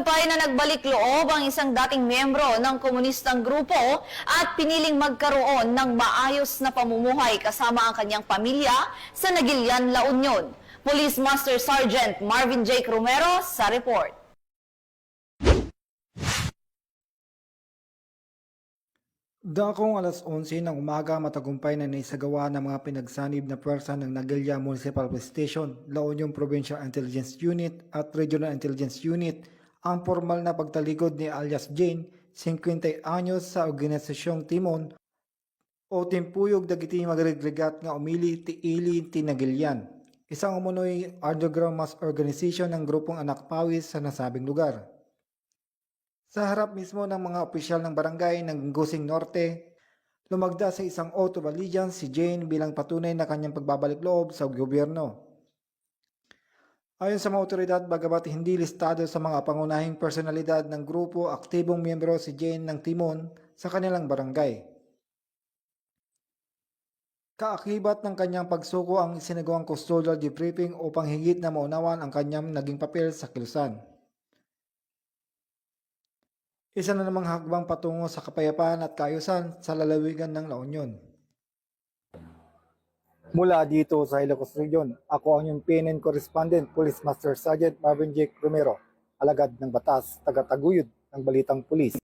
Matagumpay na nagbalik loob ang isang dating miyembro ng komunistang grupo at piniling magkaroon ng maayos na pamumuhay kasama ang kanyang pamilya sa Nagilian, La Union. Police Master Sergeant Marvin J. Romero sa report. Dakong alas 11 ng umaga, matagumpay na naisagawa ng mga pinagsanib na puwersa ng Nagilla Municipal Police Station, La Union Provincial Intelligence Unit at Regional Intelligence Unit ang formal na pagtalikod ni alias Jane, 50 anyos sa Organisasyong Timon o Timpuyog dagiti magregregat nga umili ti ili ti Nagilian, isang umunoy underground mass organization ng grupong anak pawis sa nasabing lugar. Sa harap mismo ng mga opisyal ng barangay ng Gusing Norte, lumagda sa isang oath of allegiance si Jane bilang patunay na kanyang pagbabalik loob sa gobyerno. Ayon sa mga otoridad, bagamat hindi listado sa mga pangunahing personalidad ng grupo, aktibong miyembro si Jane ng Timon sa kanilang barangay. Kaakibat ng kanyang pagsuko ang isinagawang custodial debriefing upang higit na maunawan ang kanyang naging papel sa kilusan. Isa na namang hakbang patungo sa kapayapaan at kaayusan sa lalawigan ng La Union. Mula dito sa Ilocos Region, ako ang inyong PNN Correspondent, Police Master Sergeant Marvin J. Romero, alagad ng batas, taga-taguyod ng Balitang Pulis.